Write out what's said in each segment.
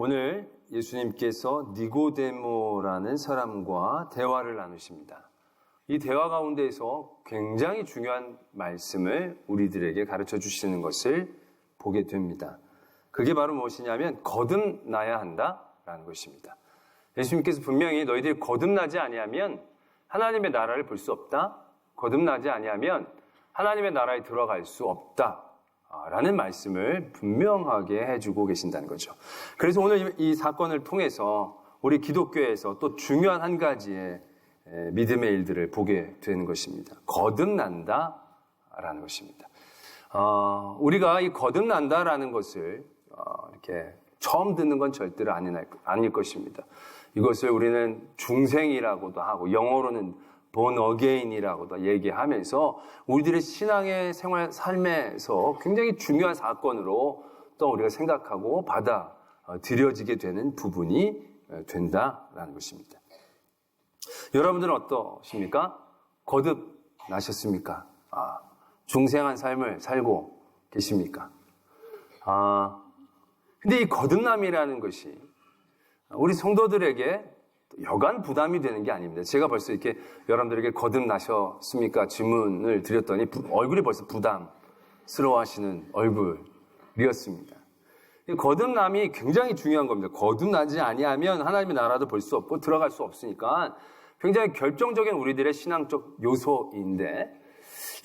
오늘 예수님께서 니고데모라는 사람과 대화를 나누십니다. 이 대화 가운데에서 굉장히 중요한 말씀을 우리들에게 가르쳐 주시는 것을 보게 됩니다. 그게 바로 무엇이냐면 거듭나야 한다라는 것입니다. 예수님께서 분명히 너희들이 거듭나지 아니하면 하나님의 나라를 볼 수 없다. 거듭나지 아니하면 하나님의 나라에 들어갈 수 없다. 라는 말씀을 분명하게 해주고 계신다는 거죠. 그래서 오늘 이 사건을 통해서 우리 기독교에서 또 중요한 한 가지의 믿음의 일들을 보게 되는 것입니다. 거듭난다라는 것입니다. 우리가 이 거듭난다라는 것을 이렇게 처음 듣는 건 절대로 아닐 것입니다. 이것을 우리는 중생이라고도 하고 영어로는 born again이라고도 얘기하면서 우리들의 신앙의 생활, 삶에서 굉장히 중요한 사건으로 또 우리가 생각하고 받아들여지게 되는 부분이 된다라는 것입니다. 여러분들은 어떠십니까? 거듭나셨습니까? 중생한 삶을 살고 계십니까? 근데 이 거듭남이라는 것이 우리 성도들에게 여간 부담이 되는 게 아닙니다. 제가 벌써 이렇게 여러분들에게 거듭나셨습니까? 질문을 드렸더니 얼굴이 벌써 부담스러워하시는 얼굴이었습니다. 거듭남이 굉장히 중요한 겁니다. 거듭나지 아니하면 하나님의 나라도 볼 수 없고 들어갈 수 없으니까 굉장히 결정적인 우리들의 신앙적 요소인데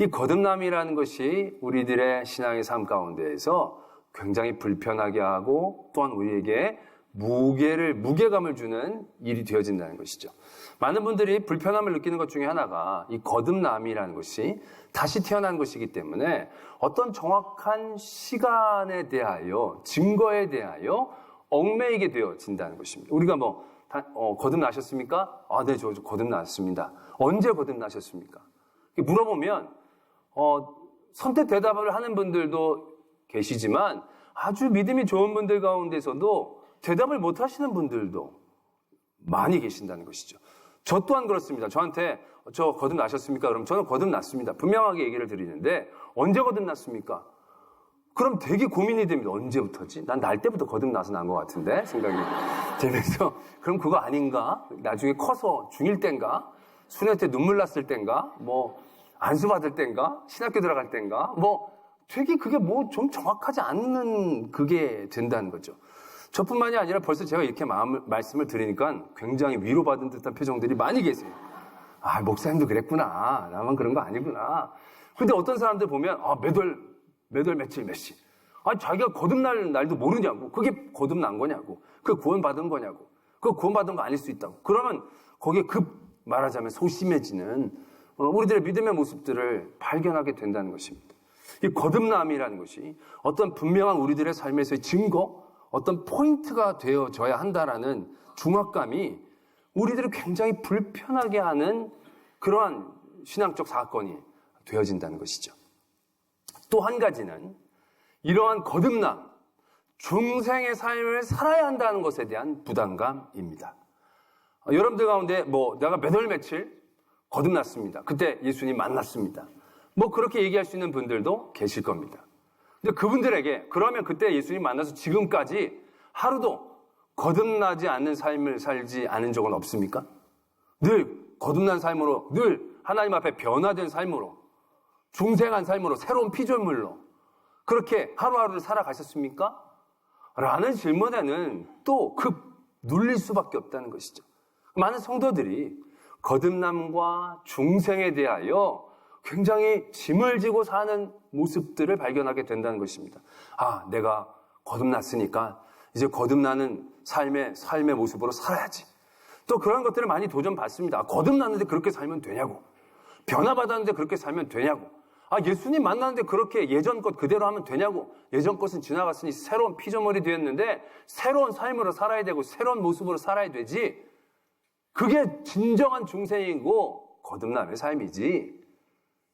이 거듭남이라는 것이 우리들의 신앙의 삶 가운데에서 굉장히 불편하게 하고 또한 우리에게 무게감을 주는 일이 되어진다는 것이죠. 많은 분들이 불편함을 느끼는 것 중에 하나가 이 거듭남이라는 것이 다시 태어난 것이기 때문에 어떤 정확한 시간에 대하여, 증거에 대하여 얽매이게 되어진다는 것입니다. 우리가 거듭나셨습니까? 네, 저 거듭났습니다. 언제 거듭나셨습니까? 물어보면, 선택 대답을 하는 분들도 계시지만 아주 믿음이 좋은 분들 가운데서도 대답을 못 하시는 분들도 많이 계신다는 것이죠. 저 또한 그렇습니다. 저한테 저 거듭나셨습니까? 그럼 저는 거듭났습니다. 분명하게 얘기를 드리는데 언제 거듭났습니까? 그럼 되게 고민이 됩니다. 언제부터지? 난 날 때부터 거듭나서 난 것 같은데 생각이 되면서 그럼 그거 아닌가? 나중에 커서 중1 때인가? 수녀 때 눈물 났을 때인가? 안수 받을 때인가? 신학교 들어갈 때인가? 되게 그게 좀 정확하지 않는 그게 된다는 거죠. 저뿐만이 아니라 벌써 제가 이렇게 말씀을 드리니까 굉장히 위로받은 듯한 표정들이 많이 계세요. 목사님도 그랬구나. 나만 그런 거 아니구나. 근데 어떤 사람들 보면, 몇 월 며칠 몇 시. 자기가 거듭날 날도 모르냐고. 그게 거듭난 거냐고. 그게 구원받은 거냐고. 그거 구원받은 거 아닐 수 있다고. 그러면 거기에 말하자면 소심해지는 우리들의 믿음의 모습들을 발견하게 된다는 것입니다. 이 거듭남이라는 것이 어떤 분명한 우리들의 삶에서의 증거, 어떤 포인트가 되어져야 한다라는 중압감이 우리들을 굉장히 불편하게 하는 그러한 신앙적 사건이 되어진다는 것이죠. 또 한 가지는 이러한 거듭남, 중생의 삶을 살아야 한다는 것에 대한 부담감입니다. 여러분들 가운데 내가 몇 월 며칠 거듭났습니다. 그때 예수님 만났습니다. 그렇게 얘기할 수 있는 분들도 계실 겁니다. 근데 그분들에게 그러면 그때 예수님 만나서 지금까지 하루도 거듭나지 않는 삶을 살지 않은 적은 없습니까? 늘 거듭난 삶으로, 늘 하나님 앞에 변화된 삶으로, 중생한 삶으로, 새로운 피조물로 그렇게 하루하루를 살아가셨습니까? 라는 질문에는 또 눌릴 수밖에 없다는 것이죠. 많은 성도들이 거듭남과 중생에 대하여 굉장히 짐을 지고 사는 모습들을 발견하게 된다는 것입니다. 내가 거듭났으니까 이제 거듭나는 삶의 모습으로 살아야지. 또 그런 것들을 많이 도전받습니다. 거듭났는데 그렇게 살면 되냐고. 변화받았는데 그렇게 살면 되냐고. 예수님 만났는데 그렇게 예전 것 그대로 하면 되냐고. 예전 것은 지나갔으니 새로운 피조물이 되었는데 새로운 삶으로 살아야 되고 새로운 모습으로 살아야 되지. 그게 진정한 중생이고 거듭남의 삶이지.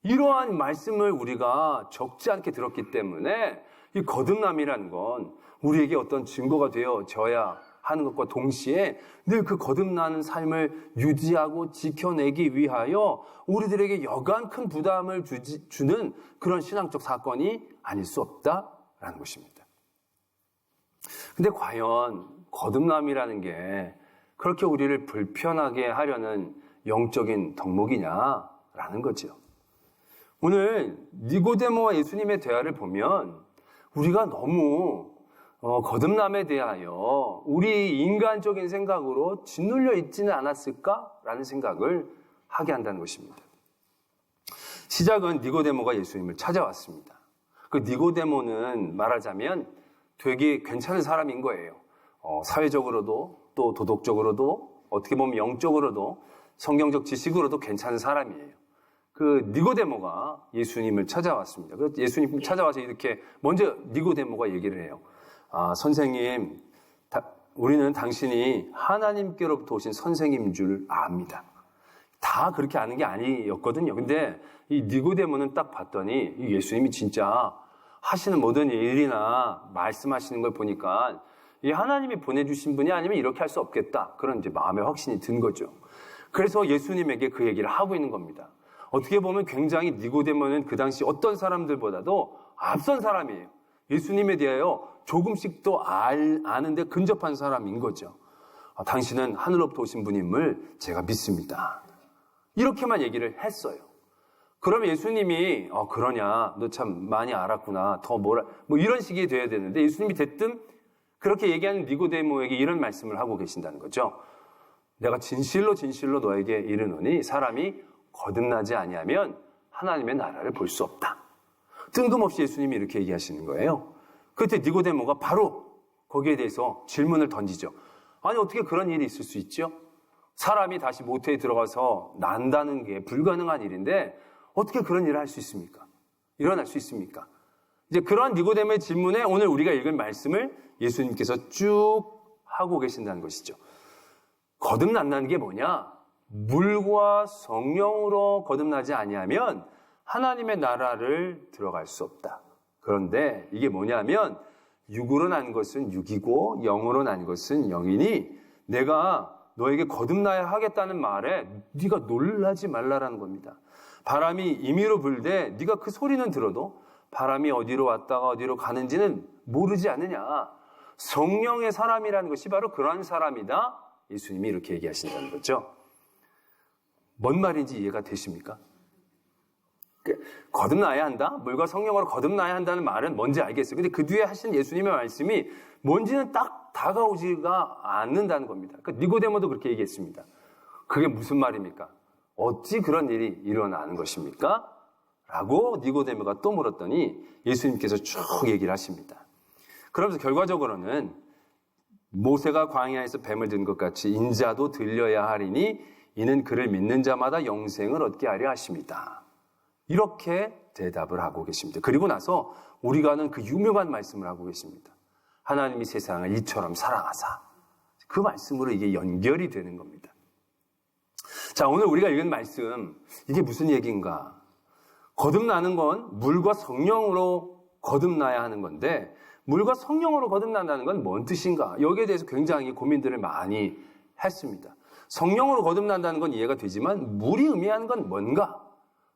이러한 말씀을 우리가 적지 않게 들었기 때문에 이 거듭남이라는 건 우리에게 어떤 증거가 되어져야 하는 것과 동시에 늘 그 거듭나는 삶을 유지하고 지켜내기 위하여 우리들에게 여간 큰 부담을 주는 그런 신앙적 사건이 아닐 수 없다라는 것입니다. 근데 과연 거듭남이라는 게 그렇게 우리를 불편하게 하려는 영적인 덕목이냐라는 거죠. 오늘 니고데모와 예수님의 대화를 보면 우리가 너무 거듭남에 대하여 우리 인간적인 생각으로 짓눌려 있지는 않았을까라는 생각을 하게 한다는 것입니다. 시작은 니고데모가 예수님을 찾아왔습니다. 그 니고데모는 말하자면 되게 괜찮은 사람인 거예요. 사회적으로도 또 도덕적으로도 어떻게 보면 영적으로도 성경적 지식으로도 괜찮은 사람이에요. 그 니고데모가 예수님을 찾아왔습니다. 그래서 예수님 찾아와서 이렇게 먼저 니고데모가 얘기를 해요. 선생님, 우리는 당신이 하나님께로부터 오신 선생님인 줄 압니다. 다 그렇게 아는 게 아니었거든요. 근데 이 니고데모는 딱 봤더니 이 예수님이 진짜 하시는 모든 일이나 말씀하시는 걸 보니까 이 하나님이 보내주신 분이 아니면 이렇게 할 수 없겠다. 그런 이제 마음의 확신이 든 거죠. 그래서 예수님에게 그 얘기를 하고 있는 겁니다. 어떻게 보면 굉장히 니고데모는 그 당시 어떤 사람들보다도 앞선 사람이에요. 예수님에 대하여 조금씩 더 아는데 근접한 사람인 거죠. 당신은 하늘로부터 오신 분임을 제가 믿습니다. 이렇게만 얘기를 했어요. 그러면 예수님이 그러냐, 너 참 많이 알았구나, 더 뭐라, 뭐 이런 식이 돼야 되는데 예수님이 대뜸 그렇게 얘기하는 니고데모에게 이런 말씀을 하고 계신다는 거죠. 내가 진실로 진실로 너에게 이르노니 사람이 거듭나지 아니하면 하나님의 나라를 볼 수 없다. 뜬금없이 예수님이 이렇게 얘기하시는 거예요. 그때 니고데모가 바로 거기에 대해서 질문을 던지죠. 아니 어떻게 그런 일이 있을 수 있죠? 사람이 다시 모태에 들어가서 난다는 게 불가능한 일인데 어떻게 그런 일을 할 수 있습니까? 일어날 수 있습니까? 이제 그러한 니고데모의 질문에 오늘 우리가 읽은 말씀을 예수님께서 쭉 하고 계신다는 것이죠. 거듭난다는 게 뭐냐? 물과 성령으로 거듭나지 아니하면 하나님의 나라를 들어갈 수 없다. 그런데 이게 뭐냐면 육으로 난 것은 육이고 영으로 난 것은 영이니 내가 너에게 거듭나야 하겠다는 말에 네가 놀라지 말라라는 겁니다. 바람이 임의로 불되 네가 그 소리는 들어도 바람이 어디로 왔다가 어디로 가는지는 모르지 않느냐. 성령의 사람이라는 것이 바로 그러한 사람이다. 예수님이 이렇게 얘기하신다는 거죠. 뭔 말인지 이해가 되십니까? 거듭나야 한다? 물과 성령으로 거듭나야 한다는 말은 뭔지 알겠어요. 근데 그 뒤에 하신 예수님의 말씀이 뭔지는 딱 다가오지가 않는다는 겁니다. 그러니까 니고데모도 그렇게 얘기했습니다. 그게 무슨 말입니까? 어찌 그런 일이 일어나는 것입니까? 라고 니고데모가 또 물었더니 예수님께서 쭉 얘기를 하십니다. 그러면서 결과적으로는 모세가 광야에서 뱀을 든 것 같이 인자도 들려야 하리니 이는 그를 믿는 자마다 영생을 얻게 하려 하십니다. 이렇게 대답을 하고 계십니다. 그리고 나서 우리가 아는 그 유명한 말씀을 하고 계십니다. 하나님이 세상을 이처럼 사랑하사. 그 말씀으로 이게 연결이 되는 겁니다. 자, 오늘 우리가 읽은 말씀, 이게 무슨 얘기인가? 거듭나는 건 물과 성령으로 거듭나야 하는 건데 물과 성령으로 거듭난다는 건 뭔 뜻인가? 여기에 대해서 굉장히 고민들을 많이 했습니다. 성령으로 거듭난다는 건 이해가 되지만 물이 의미하는 건 뭔가?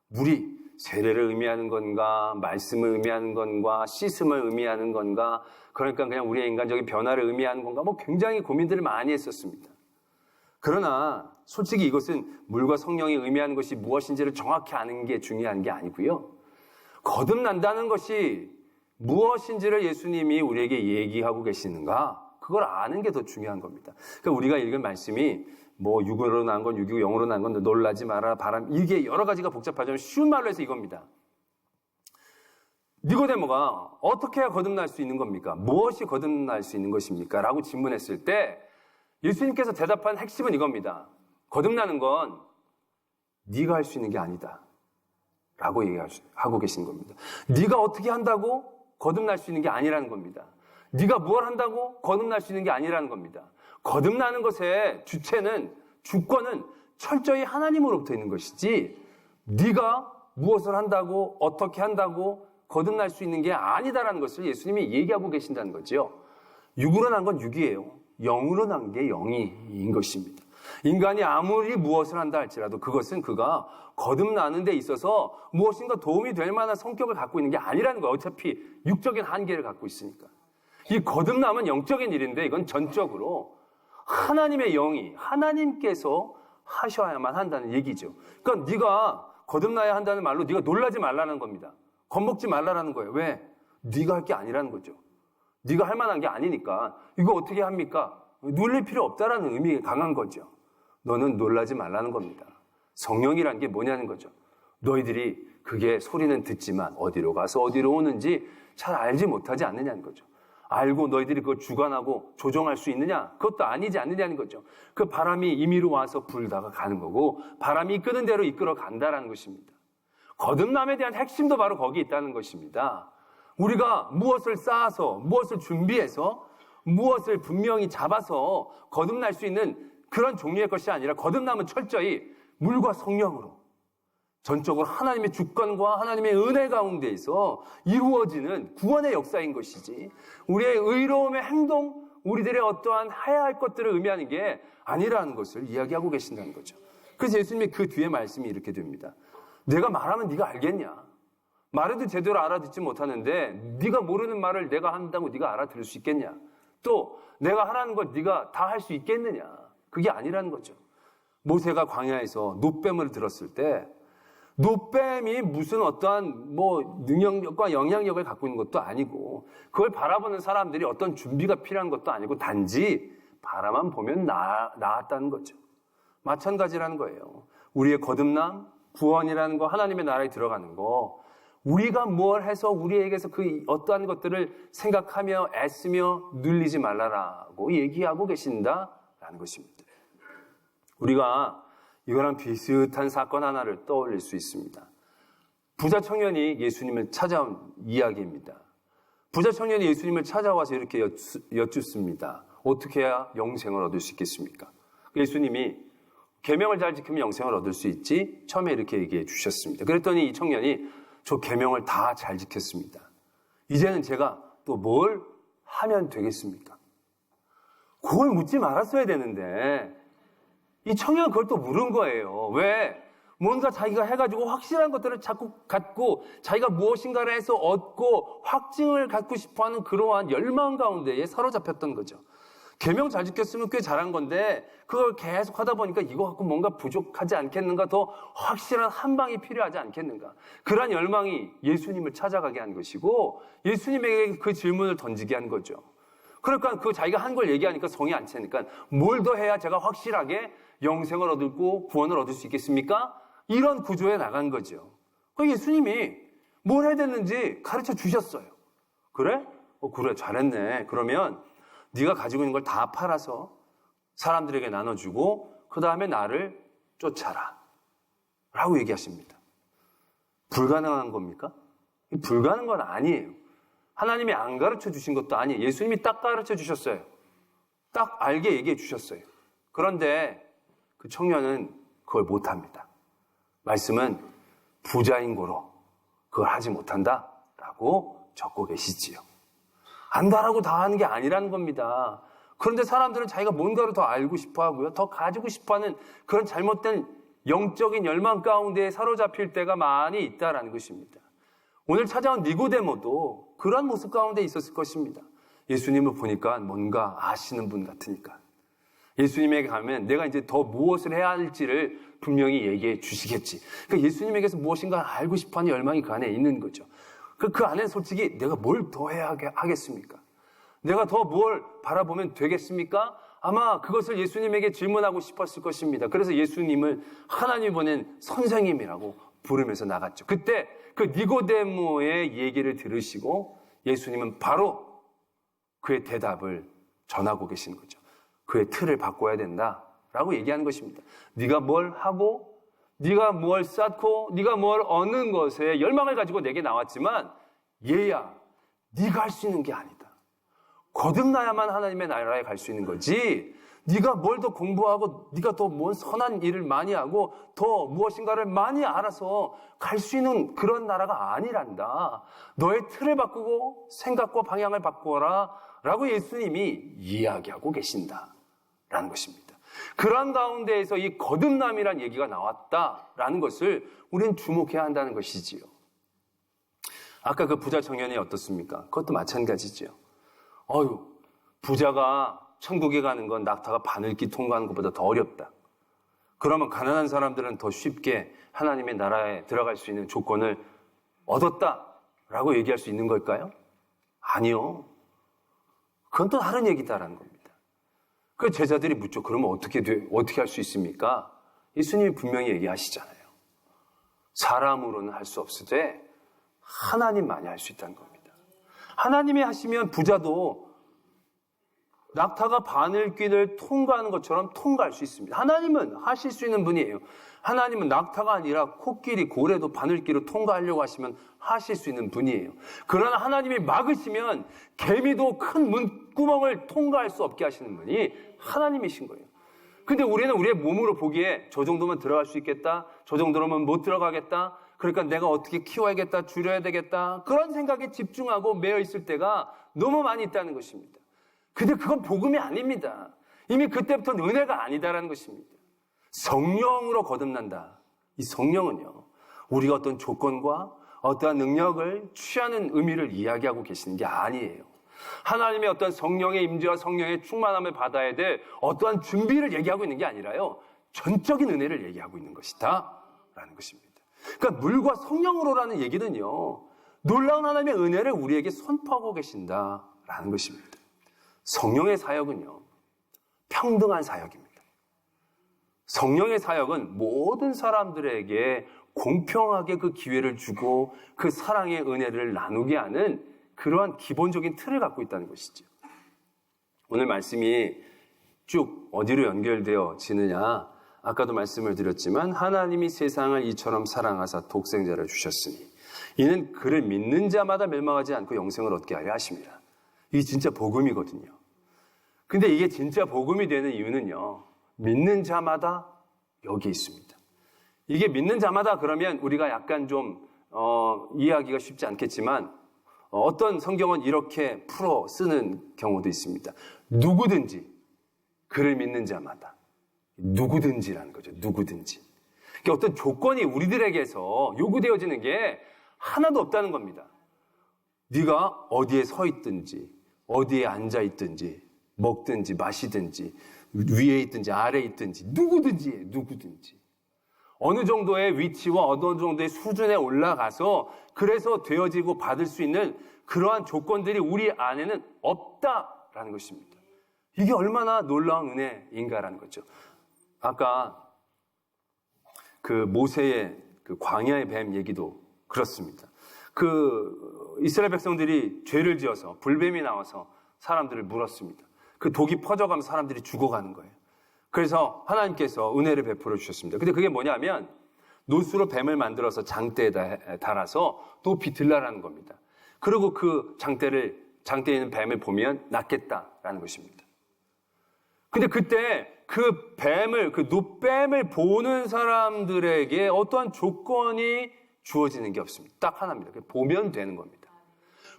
물이 세례를 의미하는 건가? 말씀을 의미하는 건가? 씻음을 의미하는 건가? 그러니까 그냥 우리의 인간적인 변화를 의미하는 건가? 뭐 굉장히 고민들을 많이 했었습니다. 그러나 솔직히 이것은 물과 성령이 의미하는 것이 무엇인지를 정확히 아는 게 중요한 게 아니고요. 거듭난다는 것이 무엇인지를 예수님이 우리에게 얘기하고 계시는가? 그걸 아는 게 더 중요한 겁니다. 그러니까 우리가 읽은 말씀이 뭐 육으로 난 건 육이고 영으로 난 건 놀라지 마라, 바람, 이게 여러 가지가 복잡하지만 쉬운 말로 해서 이겁니다. 니고데모가 어떻게 해야 거듭날 수 있는 겁니까? 무엇이 거듭날 수 있는 것입니까? 라고 질문했을 때 예수님께서 대답한 핵심은 이겁니다. 거듭나는 건 네가 할 수 있는 게 아니다. 라고 얘기하고 계신 겁니다. 네가 어떻게 한다고 거듭날 수 있는 게 아니라는 겁니다. 네가 무엇을 한다고 거듭날 수 있는 게 아니라는 겁니다. 거듭나는 것의 주권은 철저히 하나님으로부터 있는 것이지 네가 무엇을 한다고 어떻게 한다고 거듭날 수 있는 게 아니다라는 것을 예수님이 얘기하고 계신다는 거죠. 육으로 난 건 육이에요. 영으로 난 게 영이인 것입니다. 인간이 아무리 무엇을 한다 할지라도 그것은 그가 거듭나는 데 있어서 무엇인가 도움이 될 만한 성격을 갖고 있는 게 아니라는 거예요. 어차피 육적인 한계를 갖고 있으니까. 이 거듭남은 영적인 일인데 이건 전적으로 하나님의 영이 하나님께서 하셔야만 한다는 얘기죠. 그러니까 네가 거듭나야 한다는 말로 네가 놀라지 말라는 겁니다. 겁먹지 말라는 거예요. 왜? 네가 할 게 아니라는 거죠. 네가 할 만한 게 아니니까 이거 어떻게 합니까? 놀릴 필요 없다라는 의미가 강한 거죠. 너는 놀라지 말라는 겁니다. 성령이란 게 뭐냐는 거죠. 너희들이 그게 소리는 듣지만 어디로 가서 어디로 오는지 잘 알지 못하지 않느냐는 거죠. 알고 너희들이 그걸 주관하고 조정할 수 있느냐? 그것도 아니지 않느냐는 거죠. 그 바람이 임의로 와서 불다가 가는 거고 바람이 이끄는 대로 이끌어 간다라는 것입니다. 거듭남에 대한 핵심도 바로 거기 있다는 것입니다. 우리가 무엇을 쌓아서 무엇을 준비해서 무엇을 분명히 잡아서 거듭날 수 있는 그런 종류의 것이 아니라 거듭남은 철저히 물과 성령으로 전적으로 하나님의 주권과 하나님의 은혜 가운데에서 이루어지는 구원의 역사인 것이지 우리의 의로움의 행동, 우리들의 어떠한 해야 할 것들을 의미하는 게 아니라는 것을 이야기하고 계신다는 거죠. 그래서 예수님이 그 뒤에 말씀이 이렇게 됩니다. 내가 말하면 네가 알겠냐? 말해도 제대로 알아듣지 못하는데 네가 모르는 말을 내가 한다고 네가 알아들을 수 있겠냐? 또 내가 하라는 것 네가 다 할 수 있겠느냐? 그게 아니라는 거죠. 모세가 광야에서 놋뱀을 들었을 때 놋뱀이 무슨 어떠한 능력과 영향력을 갖고 있는 것도 아니고 그걸 바라보는 사람들이 어떤 준비가 필요한 것도 아니고 단지 바라만 보면 나았다는 거죠. 마찬가지라는 거예요. 우리의 거듭남, 구원이라는 거, 하나님의 나라에 들어가는 거, 우리가 뭘 해서 우리에게서 그 어떠한 것들을 생각하며 애쓰며 눌리지 말라라고 얘기하고 계신다라는 것입니다. 우리가 이거랑 비슷한 사건 하나를 떠올릴 수 있습니다. 부자 청년이 예수님을 찾아온 이야기입니다. 부자 청년이 예수님을 찾아와서 이렇게 여쭙습니다. 어떻게 해야 영생을 얻을 수 있겠습니까? 예수님이 계명을 잘 지키면 영생을 얻을 수 있지 처음에 이렇게 얘기해 주셨습니다. 그랬더니 이 청년이 저 계명을 다 잘 지켰습니다. 이제는 제가 또 뭘 하면 되겠습니까? 그걸 묻지 말았어야 되는데 이 청년은 그걸 또 물은 거예요. 왜? 뭔가 자기가 해가지고 확실한 것들을 자꾸 갖고 자기가 무엇인가를 해서 얻고 확증을 갖고 싶어하는 그러한 열망 가운데에 사로잡혔던 거죠. 계명 잘 지켰으면 꽤 잘한 건데 그걸 계속 하다 보니까 이거 갖고 뭔가 부족하지 않겠는가, 더 확실한 한 방이 필요하지 않겠는가. 그러한 열망이 예수님을 찾아가게 한 것이고 예수님에게 그 질문을 던지게 한 거죠. 그러니까 그 자기가 한 걸 얘기하니까 성이 안 차니까 뭘 더 해야 제가 확실하게 영생을 얻고 구원을 얻을 수 있겠습니까? 이런 구조에 나간 거죠. 그 예수님이 뭘 해야 되는지 가르쳐 주셨어요. 그래? 그래, 잘했네. 그러면 네가 가지고 있는 걸 다 팔아서 사람들에게 나눠주고 그 다음에 나를 쫓아라 라고 얘기하십니다. 불가능한 겁니까? 불가능한 건 아니에요. 하나님이 안 가르쳐 주신 것도 아니에요. 예수님이 딱 가르쳐 주셨어요. 딱 알게 얘기해 주셨어요. 그런데 그 청년은 그걸 못합니다. 말씀은 부자인 고로 그걸 하지 못한다라고 적고 계시지요. 안다라고 다 하는 게 아니라는 겁니다. 그런데 사람들은 자기가 뭔가를 더 알고 싶어 하고요. 더 가지고 싶어 하는 그런 잘못된 영적인 열망 가운데 사로잡힐 때가 많이 있다라는 것입니다. 오늘 찾아온 니고데모도 그런 모습 가운데 있었을 것입니다. 예수님을 보니까 뭔가 아시는 분 같으니까. 예수님에게 가면 내가 이제 더 무엇을 해야 할지를 분명히 얘기해 주시겠지. 그러니까 예수님에게서 무엇인가 알고 싶어 하는 열망이 그 안에 있는 거죠. 그 안에 솔직히 내가 뭘 더 해야 하겠습니까? 내가 더 뭘 바라보면 되겠습니까? 아마 그것을 예수님에게 질문하고 싶었을 것입니다. 그래서 예수님을 하나님이 보낸 선생님이라고 부르면서 나갔죠. 그때 그 니고데모의 얘기를 들으시고 예수님은 바로 그의 대답을 전하고 계신 거죠. 그의 틀을 바꿔야 된다라고 얘기하는 것입니다. 네가 뭘 하고 네가 뭘 쌓고 네가 뭘 얻는 것에 열망을 가지고 내게 나왔지만 얘야, 네가 할 수 있는 게 아니다. 거듭나야만 하나님의 나라에 갈 수 있는 거지. 네가 뭘 더 공부하고 네가 더 뭔 선한 일을 많이 하고 더 무엇인가를 많이 알아서 갈 수 있는 그런 나라가 아니란다. 너의 틀을 바꾸고 생각과 방향을 바꾸어라 라고 예수님이 이야기하고 계신다라는 것입니다. 그런 가운데에서 이 거듭남이란 얘기가 나왔다라는 것을 우리는 주목해야 한다는 것이지요. 아까 그 부자 청년이 어떻습니까? 그것도 마찬가지죠. 부자가 천국에 가는 건 낙타가 바늘길 통과하는 것보다 더 어렵다. 그러면 가난한 사람들은 더 쉽게 하나님의 나라에 들어갈 수 있는 조건을 얻었다라고 얘기할 수 있는 걸까요? 아니요. 그건 또 다른 얘기다라는 겁니다. 그 제자들이 묻죠. 그러면 어떻게 할 수 있습니까? 예수님이 분명히 얘기하시잖아요. 사람으로는 할 수 없으되 하나님만이 할 수 있다는 겁니다. 하나님이 하시면 부자도 낙타가 바늘길을 통과하는 것처럼 통과할 수 있습니다. 하나님은 하실 수 있는 분이에요. 하나님은 낙타가 아니라 코끼리, 고래도 바늘길을 통과하려고 하시면 하실 수 있는 분이에요. 그러나 하나님이 막으시면 개미도 큰 문구멍을 통과할 수 없게 하시는 분이 하나님이신 거예요. 근데 우리는 우리의 몸으로 보기에 저 정도면 들어갈 수 있겠다, 저 정도면 못 들어가겠다, 그러니까 내가 어떻게 키워야겠다, 줄여야 되겠다, 그런 생각에 집중하고 매여 있을 때가 너무 많이 있다는 것입니다. 근데 그건 복음이 아닙니다. 이미 그때부터는 은혜가 아니다라는 것입니다. 성령으로 거듭난다. 이 성령은요, 우리가 어떤 조건과 어떠한 능력을 취하는 의미를 이야기하고 계시는 게 아니에요. 하나님의 어떤 성령의 임재와 성령의 충만함을 받아야 될 어떠한 준비를 얘기하고 있는 게 아니라요, 전적인 은혜를 얘기하고 있는 것이다 라는 것입니다. 그러니까 물과 성령으로라는 얘기는요, 놀라운 하나님의 은혜를 우리에게 선포하고 계신다라는 것입니다. 성령의 사역은요, 평등한 사역입니다. 성령의 사역은 모든 사람들에게 공평하게 그 기회를 주고 그 사랑의 은혜를 나누게 하는 그러한 기본적인 틀을 갖고 있다는 것이죠. 오늘 말씀이 쭉 어디로 연결되어지느냐, 아까도 말씀을 드렸지만 하나님이 세상을 이처럼 사랑하사 독생자를 주셨으니 이는 그를 믿는 자마다 멸망하지 않고 영생을 얻게 하려 하십니다. 이게 진짜 복음이거든요. 근데 이게 진짜 복음이 되는 이유는요, 믿는 자마다 여기 있습니다. 이게 믿는 자마다 그러면 우리가 약간 좀 이해하기가 쉽지 않겠지만 어떤 성경은 이렇게 풀어 쓰는 경우도 있습니다. 누구든지, 그를 믿는 자마다. 누구든지라는 거죠. 누구든지. 그러니까 어떤 조건이 우리들에게서 요구되어지는 게 하나도 없다는 겁니다. 네가 어디에 서 있든지, 어디에 앉아 있든지, 먹든지 마시든지, 위에 있든지 아래에 있든지, 누구든지, 누구든지. 어느 정도의 위치와 어느 정도의 수준에 올라가서 그래서 되어지고 받을 수 있는 그러한 조건들이 우리 안에는 없다라는 것입니다. 이게 얼마나 놀라운 은혜인가라는 거죠. 아까 그 모세의 그 광야의 뱀 얘기도 그렇습니다. 그 이스라엘 백성들이 죄를 지어서 불뱀이 나와서 사람들을 물었습니다. 그 독이 퍼져가면서 사람들이 죽어가는 거예요. 그래서 하나님께서 은혜를 베풀어 주셨습니다. 근데 그게 뭐냐면 노수로 뱀을 만들어서 장대에다 달아서 높이 들라라는 겁니다. 그리고 그 장대에 있는 뱀을 보면 낫겠다라는 것입니다. 근데 그때 그 뱀을, 그 노뱀을 보는 사람들에게 어떠한 조건이 주어지는 게 없습니다. 딱 하나입니다. 보면 되는 겁니다.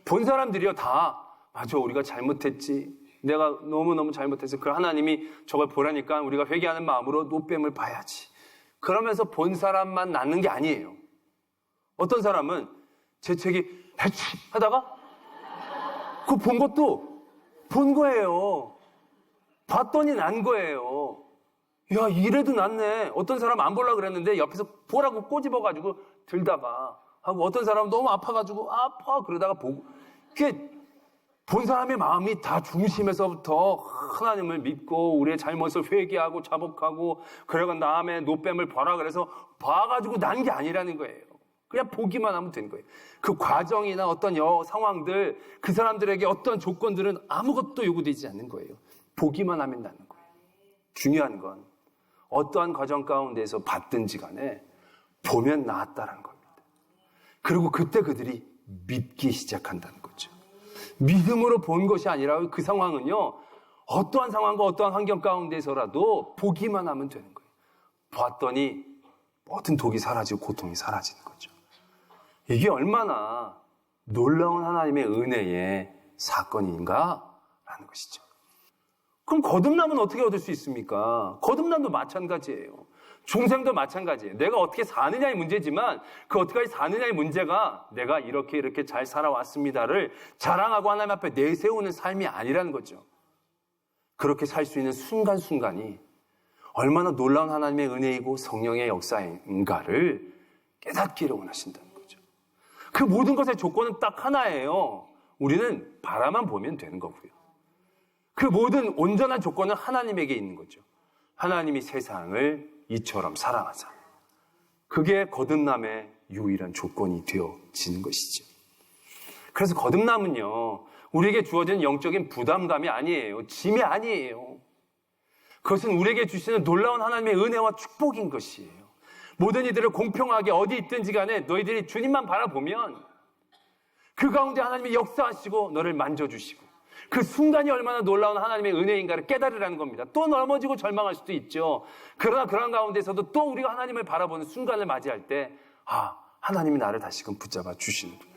본 사람들이요, 다, 맞아, 우리가 잘못했지. 내가 너무너무 잘못해서 그 하나님이 저걸 보라니까 우리가 회개하는 마음으로 노뱀을 봐야지. 그러면서 본 사람만 낫는 게 아니에요. 어떤 사람은 재채기 해치 하다가 그 본 것도 본 거예요. 봤더니 난 거예요. 야, 이래도 낫네. 어떤 사람 안 보려고 그랬는데 옆에서 보라고 꼬집어가지고 들다가 하고, 어떤 사람은 너무 아파가지고 아파 그러다가 보고, 그게 본 사람의 마음이 다 중심에서부터 하나님을 믿고 우리의 잘못을 회개하고 자복하고 그러고 다음에 노뱀을 봐라 그래서 봐가지고 난 게 아니라는 거예요. 그냥 보기만 하면 된 거예요. 그 과정이나 어떤 상황들, 그 사람들에게 어떤 조건들은 아무것도 요구되지 않는 거예요. 보기만 하면 나는 거예요. 중요한 건 어떠한 과정 가운데서 받든지 간에 보면 나았다는 겁니다. 그리고 그때 그들이 믿기 시작한다는 거죠. 믿음으로 본 것이 아니라 그 상황은요, 어떠한 상황과 어떠한 환경 가운데서라도 보기만 하면 되는 거예요. 봤더니 모든 독이 사라지고 고통이 사라지는 거죠. 이게 얼마나 놀라운 하나님의 은혜의 사건인가라는 것이죠. 그럼 거듭남은 어떻게 얻을 수 있습니까? 거듭남도 마찬가지예요. 중생도 마찬가지예요. 내가 어떻게 사느냐의 문제지만 그 어떻게 사느냐의 문제가 내가 이렇게 잘 살아왔습니다를 자랑하고 하나님 앞에 내세우는 삶이 아니라는 거죠. 그렇게 살 수 있는 순간순간이 얼마나 놀라운 하나님의 은혜이고 성령의 역사인가를 깨닫기를 원하신다는 거죠. 그 모든 것의 조건은 딱 하나예요. 우리는 바라만 보면 되는 거고요. 그 모든 온전한 조건은 하나님에게 있는 거죠. 하나님이 세상을 이처럼 사랑하자. 그게 거듭남의 유일한 조건이 되어지는 것이죠. 그래서 거듭남은요, 우리에게 주어진 영적인 부담감이 아니에요. 짐이 아니에요. 그것은 우리에게 주시는 놀라운 하나님의 은혜와 축복인 것이에요. 모든 이들을 공평하게 어디 있든지 간에 너희들이 주님만 바라보면 그 가운데 하나님이 역사하시고 너를 만져주시고 그 순간이 얼마나 놀라운 하나님의 은혜인가를 깨달으라는 겁니다. 또 넘어지고 절망할 수도 있죠. 그러나 그런 가운데서도 또 우리가 하나님을 바라보는 순간을 맞이할 때 하나님이 나를 다시금 붙잡아 주시는구나.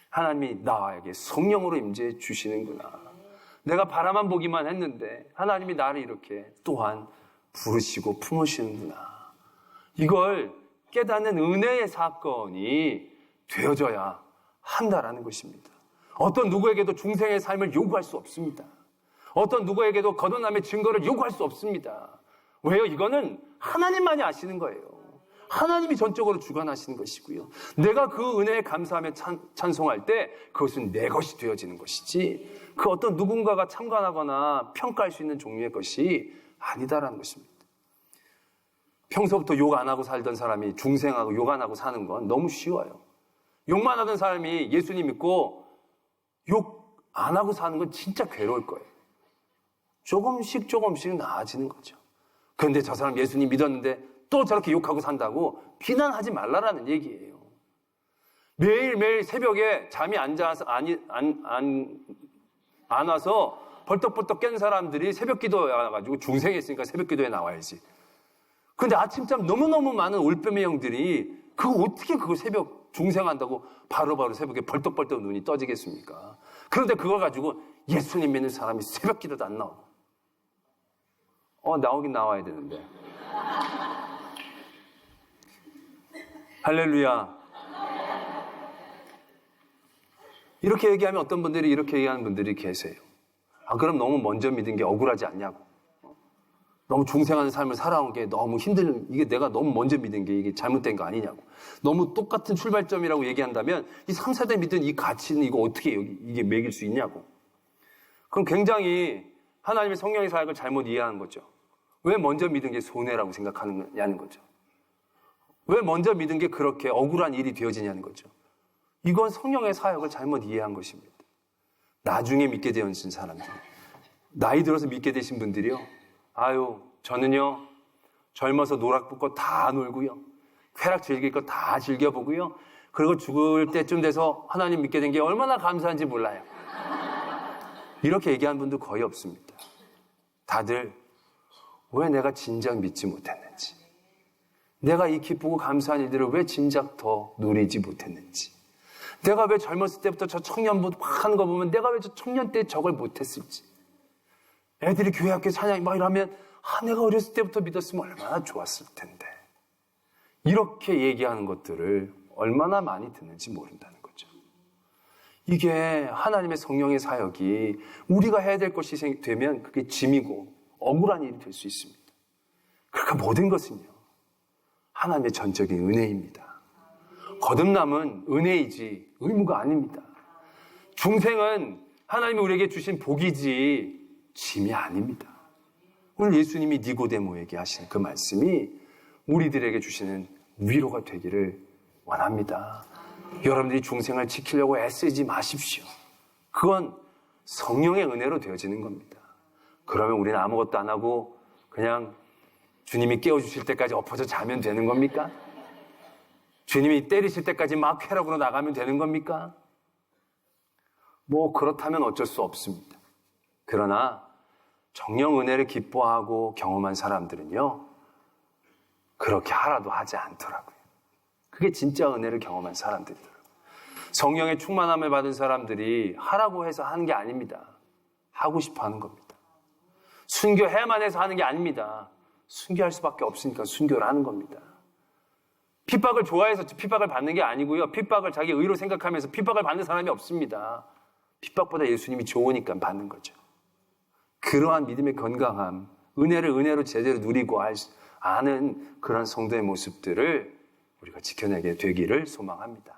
하나님이 나에게 성령으로 임재해 주시는구나. 내가 바라만 보기만 했는데 하나님이 나를 이렇게 또한 부르시고 품으시는구나. 이걸 깨닫는 은혜의 사건이 되어져야 한다라는 것입니다. 어떤 누구에게도 중생의 삶을 요구할 수 없습니다. 어떤 누구에게도 거듭남의 증거를 요구할 수 없습니다. 왜요? 이거는 하나님만이 아시는 거예요. 하나님이 전적으로 주관하시는 것이고요. 내가 그 은혜에 감사하며 찬송할 때 그것은 내 것이 되어지는 것이지 그 어떤 누군가가 참관하거나 평가할 수 있는 종류의 것이 아니다라는 것입니다. 평소부터 욕 안 하고 살던 사람이 중생하고 욕 안 하고 사는 건 너무 쉬워요. 욕만 하던 사람이 예수님 믿고 욕 안 하고 사는 건 진짜 괴로울 거예요. 조금씩 나아지는 거죠. 그런데 저 사람 예수님 믿었는데 또 저렇게 욕하고 산다고 비난하지 말라라는 얘기예요. 매일매일 새벽에 잠이 안 와서 벌떡벌떡 깬 사람들이 새벽 기도에 와가지고 중생에 있으니까 새벽 기도에 나와야지. 그런데 아침잠 너무너무 많은 올빼미 형들이 어떻게 그거 새벽 중생한다고 바로바로 새벽에 벌떡벌떡 눈이 떠지겠습니까? 그런데 그걸 가지고 예수님 믿는 사람이 새벽 기도도 안 나오고. 나오긴 나와야 되는데. 할렐루야. 이렇게 얘기하면 어떤 분들이 이렇게 얘기하는 분들이 계세요. 그럼 너무 먼저 믿은 게 억울하지 않냐고. 너무 중생하는 삶을 살아온 게 너무 이게 내가 너무 먼저 믿은 게 이게 잘못된 거 아니냐고. 너무 똑같은 출발점이라고 얘기한다면 이 3, 4대 믿은 이 가치는 이거 어떻게 이게 매길 수 있냐고. 그럼 굉장히 하나님의 성령의 사역을 잘못 이해하는 거죠. 왜 먼저 믿은 게 손해라고 생각하느냐는 거죠. 왜 먼저 믿은 게 그렇게 억울한 일이 되어지냐는 거죠. 이건 성령의 사역을 잘못 이해한 것입니다. 나중에 믿게 되어진 사람들, 나이 들어서 믿게 되신 분들이요. 저는요, 젊어서 노락붙고 다 놀고요. 쾌락 즐길 거 다 즐겨보고요. 그리고 죽을 때쯤 돼서 하나님 믿게 된 게 얼마나 감사한지 몰라요. 이렇게 얘기하는 분도 거의 없습니다. 다들 왜 내가 진작 믿지 못했는지, 내가 이 기쁘고 감사한 일들을 왜 진작 더 누리지 못했는지, 내가 왜 젊었을 때부터 저 청년부 하는 거 보면 내가 왜 저 청년 때 저걸 못했을지, 애들이 교회 학교 찬양 막 이러면 내가 어렸을 때부터 믿었으면 얼마나 좋았을 텐데, 이렇게 얘기하는 것들을 얼마나 많이 듣는지 모른다는 거죠. 이게 하나님의 성령의 사역이 우리가 해야 될 것이 되면 그게 짐이고 억울한 일이 될 수 있습니다. 그러니까 모든 것은요, 하나님의 전적인 은혜입니다. 거듭남은 은혜이지 의무가 아닙니다. 중생은 하나님이 우리에게 주신 복이지 짐이 아닙니다. 오늘 예수님이 니고데모에게 하신 그 말씀이 우리들에게 주시는 위로가 되기를 원합니다. 여러분들이 중생을 지키려고 애쓰지 마십시오. 그건 성령의 은혜로 되어지는 겁니다. 그러면 우리는 아무것도 안 하고 그냥 주님이 깨워주실 때까지 엎어져 자면 되는 겁니까? 주님이 때리실 때까지 막 쾌락으로 나가면 되는 겁니까? 그렇다면 어쩔 수 없습니다. 그러나 정령 은혜를 기뻐하고 경험한 사람들은요, 그렇게 하라도 하지 않더라고요. 그게 진짜 은혜를 경험한 사람들이더라고요. 성령의 충만함을 받은 사람들이 하라고 해서 하는 게 아닙니다. 하고 싶어 하는 겁니다. 순교해야만 해서 하는 게 아닙니다. 순교할 수밖에 없으니까 순교를 하는 겁니다. 핍박을 좋아해서 핍박을 받는 게 아니고요. 핍박을 자기 의로 생각하면서 핍박을 받는 사람이 없습니다. 핍박보다 예수님이 좋으니까 받는 거죠. 그러한 믿음의 건강함, 은혜를 은혜로 제대로 누리고 아는 그런 성도의 모습들을 우리가 지켜내게 되기를 소망합니다.